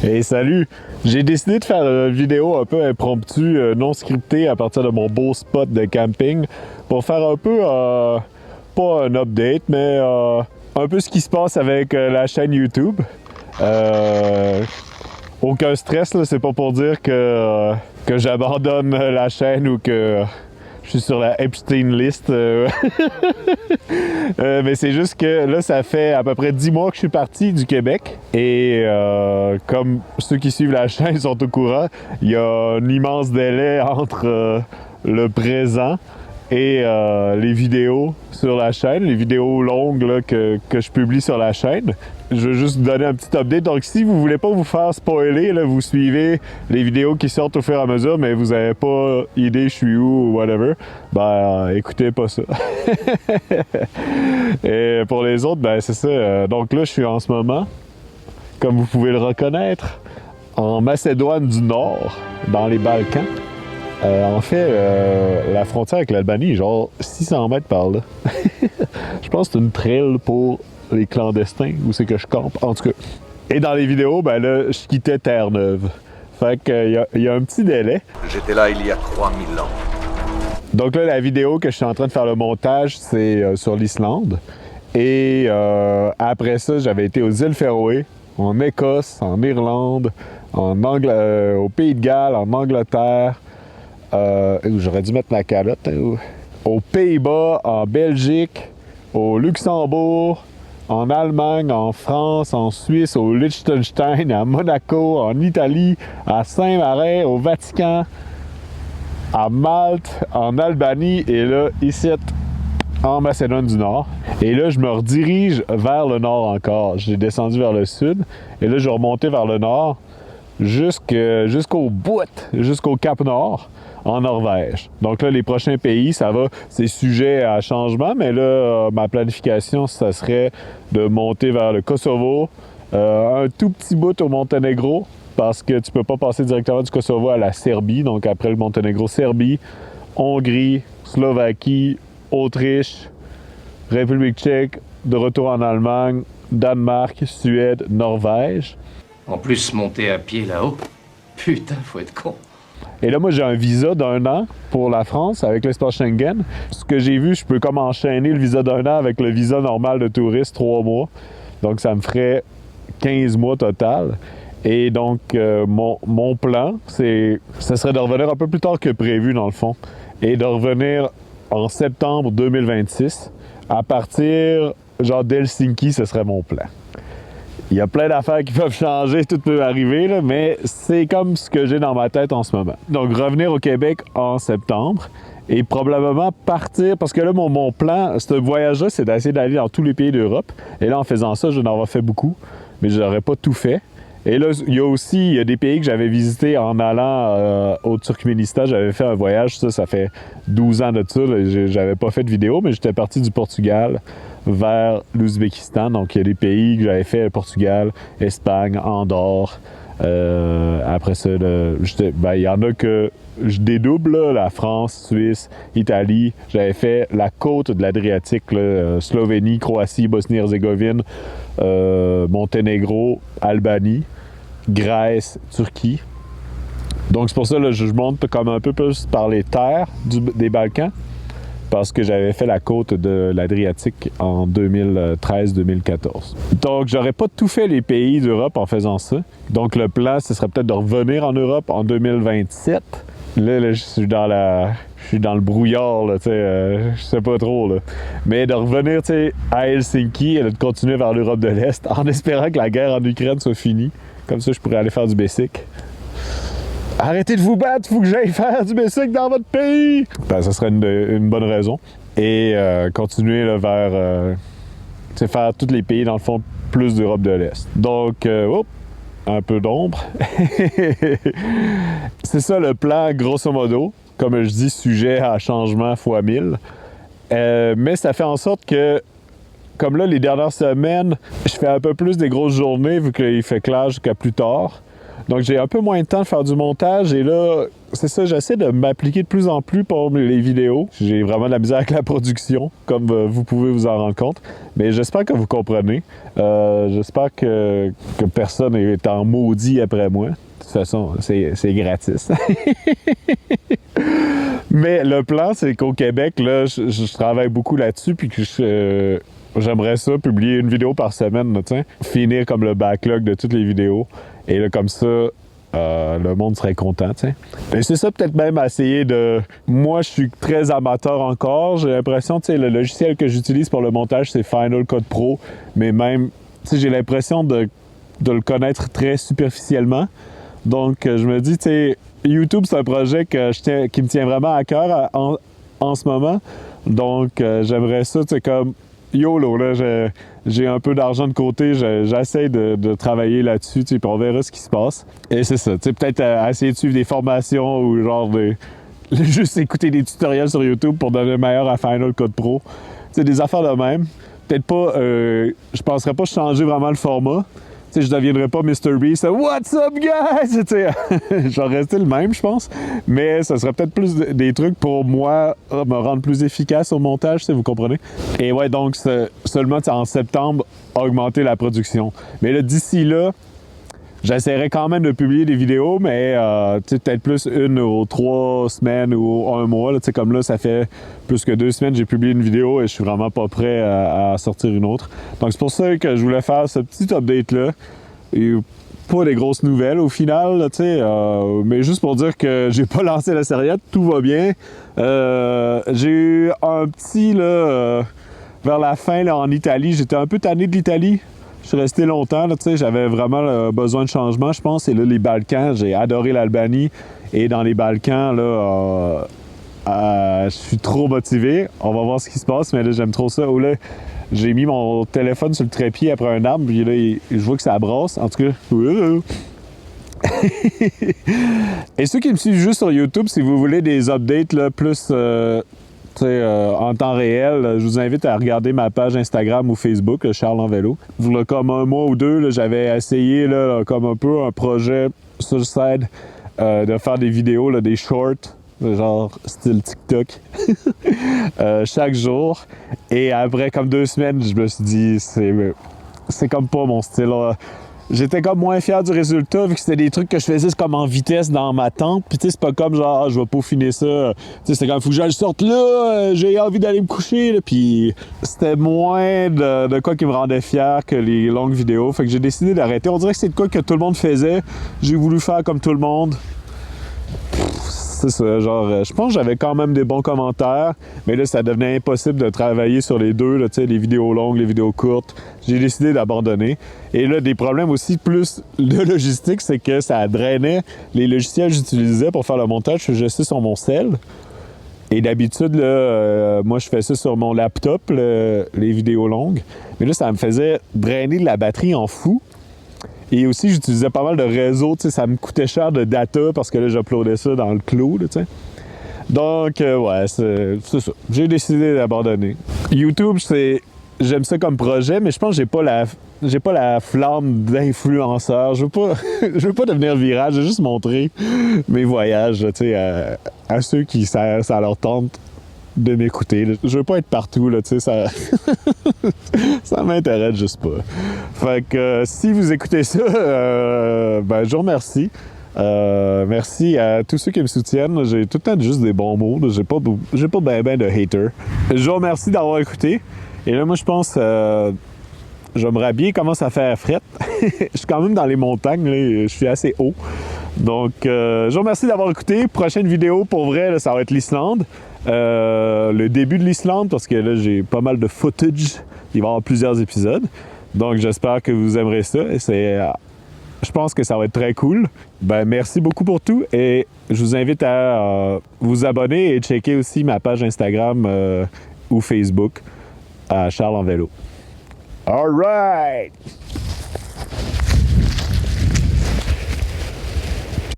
Hey, salut! J'ai décidé de faire une vidéo un peu impromptue, non scriptée à partir de mon beau spot de camping pour faire un peu, pas un update, mais un peu ce qui se passe avec la chaîne YouTube. Aucun stress, là, c'est pas pour dire que j'abandonne la chaîne ou que je suis sur la Epstein list. Mais c'est juste que là, ça fait à peu près 10 mois que je suis parti du Québec. Et comme ceux qui suivent la chaîne sont au courant, il y a un immense délai entre le présent et les vidéos sur la chaîne, les vidéos longues là, que je publie sur la chaîne. Je veux juste vous donner un petit update. Donc si vous voulez pas vous faire spoiler, là, vous suivez les vidéos qui sortent au fur et à mesure, mais vous avez pas idée je suis où ou whatever, ben écoutez pas ça. Et pour les autres, ben c'est ça. Donc là, je suis en ce moment, comme vous pouvez le reconnaître, en Macédoine du Nord, dans les Balkans. En fait, la frontière avec l'Albanie est genre 600 mètres par là. Je pense que c'est une trail pour les clandestins, où c'est que je campe, en tout cas. Et dans les vidéos, ben là, je quittais Terre-Neuve. Fait qu'il y a un petit délai. J'étais là il y a 3000 ans. Donc là, la vidéo que je suis en train de faire le montage, c'est sur l'Islande. Et après ça, j'avais été aux îles Féroé, en Écosse, en Irlande, au Pays de Galles, en Angleterre. J'aurais dû mettre ma calotte. Hein, aux Pays-Bas, en Belgique, au Luxembourg, en Allemagne, en France, en Suisse, au Liechtenstein, à Monaco, en Italie, à Saint-Marin, au Vatican, à Malte, en Albanie et là, ici, en Macédoine du Nord. Et là, je me redirige vers le nord encore. J'ai descendu vers le sud et là, je vais remonter vers le nord jusqu'au bout, jusqu'au Cap Nord, en Norvège. Donc là, les prochains pays, ça va, c'est sujet à changement, mais là, ma planification, ça serait de monter vers le Kosovo, un tout petit bout au Monténégro, parce que tu peux pas passer directement du Kosovo à la Serbie. Donc après le Monténégro, Serbie, Hongrie, Slovaquie, Autriche, République tchèque, de retour en Allemagne, Danemark, Suède, Norvège. En plus, monter à pied là-haut, putain, faut être con. Et là, moi, j'ai un visa d'1 an pour la France avec l'espace Schengen. Ce que j'ai vu, je peux comme enchaîner le visa d'1 an avec le visa normal de touriste, 3 mois. Donc, ça me ferait 15 mois total. Et donc, mon plan, ça serait de revenir un peu plus tard que prévu, dans le fond, et de revenir en septembre 2026. À partir, genre, d'Helsinki, ce serait mon plan. Il y a plein d'affaires qui peuvent changer, tout peut arriver, là, mais c'est comme ce que j'ai dans ma tête en ce moment. Donc, revenir au Québec en septembre et probablement partir, parce que là, mon plan, ce voyage-là, c'est d'essayer d'aller dans tous les pays d'Europe. Et là, en faisant ça, je n'en ai fait beaucoup, mais je n'aurais pas tout fait. Et là, il y a des pays que j'avais visités en allant au Turkménistan. J'avais fait un voyage, ça fait 12 ans de ça. J'avais pas fait de vidéo, mais j'étais parti du Portugal vers l'Ouzbékistan. Donc, il y a des pays que j'avais fait, Portugal, Espagne, Andorre. Après ça, il y en a que je dédouble, là, la France, Suisse, Italie. J'avais fait la côte de l'Adriatique, Slovénie, Croatie, Bosnie-Herzégovine, Monténégro, Albanie, Grèce, Turquie. Donc c'est pour ça que je monte comme un peu plus par les terres des Balkans, parce que j'avais fait la côte de l'Adriatique en 2013-2014. Donc j'aurais pas tout fait les pays d'Europe en faisant ça. Donc le plan, ce serait peut-être de revenir en Europe en 2027. Là, je suis dans le brouillard, là, je sais pas trop, là. Mais de revenir, à Helsinki et de continuer vers l'Europe de l'Est en espérant que la guerre en Ukraine soit finie. Comme ça, je pourrais aller faire du basic. Arrêtez de vous battre, faut que j'aille faire du basic dans votre pays! Ben, ça serait une bonne raison. Et continuer là, vers faire tous les pays, dans le fond, plus d'Europe de l'Est. Donc, un peu d'ombre. C'est ça le plan, grosso modo. Comme je dis, sujet à changement fois 1000. Mais ça fait en sorte que, comme là, les dernières semaines, je fais un peu plus des grosses journées, vu qu'il fait clair jusqu'à plus tard. Donc, j'ai un peu moins de temps de faire du montage. Et là, c'est ça, j'essaie de m'appliquer de plus en plus pour les vidéos. J'ai vraiment de la misère avec la production, comme vous pouvez vous en rendre compte. Mais j'espère que vous comprenez. J'espère que personne est en maudit après moi. De toute façon, c'est gratis. Mais le plan, c'est qu'au Québec, là, je travaille beaucoup là-dessus, puis que j'aimerais ça, publier une vidéo par semaine, là, finir comme le backlog de toutes les vidéos. Et là, comme ça, le monde serait content, t'sais. Et c'est ça, peut-être même essayer de... Moi, je suis très amateur encore. J'ai l'impression, tu sais, le logiciel que j'utilise pour le montage, c'est Final Cut Pro. Mais même, tu sais, j'ai l'impression de le connaître très superficiellement. Donc, je me dis, tu sais, YouTube, c'est un projet qui me tient vraiment à cœur en ce moment. Donc, j'aimerais ça, tu sais, comme YOLO, là, j'ai un peu d'argent de côté, j'essaie de travailler là-dessus, tu sais, puis on verra ce qui se passe. Et c'est ça, tu sais, peut-être essayer de suivre des formations ou genre juste écouter des tutoriels sur YouTube pour devenir meilleur à Final Cut Pro. Tu sais, des affaires de même. Peut-être pas, je penserais pas changer vraiment le format. Tu sais, je deviendrais pas Mr. Beast, What's up, guys? Tu sais, je vais rester le même, je pense. Mais ça serait peut-être plus des trucs pour moi, me rendre plus efficace au montage, si vous comprenez. Et ouais, donc, seulement en septembre, augmenter la production. Mais là, d'ici là, j'essaierai quand même de publier des vidéos, mais peut-être plus 1 ou 3 semaines ou 1 mois. Là, comme là, ça fait plus que 2 semaines que j'ai publié une vidéo et je suis vraiment pas prêt à sortir une autre. Donc c'est pour ça que je voulais faire ce petit update-là. Et pas des grosses nouvelles au final, là, mais juste pour dire que j'ai pas lancé la serviette, tout va bien. J'ai eu un petit, là, vers la fin, là, en Italie, j'étais un peu tanné de l'Italie. Je suis resté longtemps, là, j'avais vraiment besoin de changement, je pense. Et là, les Balkans, j'ai adoré l'Albanie. Et dans les Balkans, là, je suis trop motivé. On va voir ce qui se passe, mais là, j'aime trop ça. Oh, là, j'ai mis mon téléphone sur le trépied après un arbre, puis là, je vois que ça brasse. En tout cas, et ceux qui me suivent juste sur YouTube, si vous voulez des updates là, plus en temps réel, je vous invite à regarder ma page Instagram ou Facebook, Charles en vélo. Là, comme 1 mois ou 2, là, j'avais essayé là, comme un peu un projet sur le side de faire des vidéos, là, des shorts, genre style TikTok, chaque jour. Et après comme 2 semaines, je me suis dit, c'est comme pas mon style. Là. J'étais comme moins fier du résultat vu que c'était des trucs que je faisais comme en vitesse dans ma tente. Puis tu sais, c'est pas comme genre, je vais peaufiner ça. Tu sais, c'était comme, faut que je le sorte là, j'ai envie d'aller me coucher. Là. Puis c'était moins de quoi qui me rendait fier que les longues vidéos. Fait que j'ai décidé d'arrêter. On dirait que c'est de quoi que tout le monde faisait. J'ai voulu faire comme tout le monde. C'est ça, genre, je pense que j'avais quand même des bons commentaires, mais là, ça devenait impossible de travailler sur les deux, là, tu sais, les vidéos longues, les vidéos courtes. J'ai décidé d'abandonner. Et là, des problèmes aussi plus de logistique, c'est que ça drainait les logiciels que j'utilisais pour faire le montage. Je faisais ça sur mon cell. Et d'habitude, là, moi, je fais ça sur mon laptop, les vidéos longues. Mais là, ça me faisait drainer de la batterie en fou. Et aussi, j'utilisais pas mal de réseaux, tu sais, ça me coûtait cher de data parce que là, j'uploadais ça dans le cloud, tu sais. Donc, ouais, c'est ça. J'ai décidé d'abandonner. YouTube, j'aime ça comme projet, mais je pense que j'ai pas la flamme d'influenceur. Je veux pas devenir viral, je veux juste montrer mes voyages, tu sais, à ceux qui ça leur tente de m'écouter. Je veux pas être partout, là, tu sais, ça... ça m'intéresse juste pas. Fait que si vous écoutez ça, ben je vous remercie. Merci à tous ceux qui me soutiennent. J'ai tout le temps juste des bons mots. J'ai pas ben de haters. Je vous remercie d'avoir écouté. Et là, moi, je pense... je vais me rhabiller, commence à faire frette. Je suis quand même dans les montagnes, là, je suis assez haut. Donc, je vous remercie d'avoir écouté. Prochaine vidéo, pour vrai, là, ça va être l'Islande. Le début de l'Islande, parce que là, j'ai pas mal de footage. Il va y avoir plusieurs épisodes. Donc, j'espère que vous aimerez ça. Et je pense que ça va être très cool. Ben, merci beaucoup pour tout. Et je vous invite à vous abonner et checker aussi ma page Instagram ou Facebook à Charles en vélo. All right!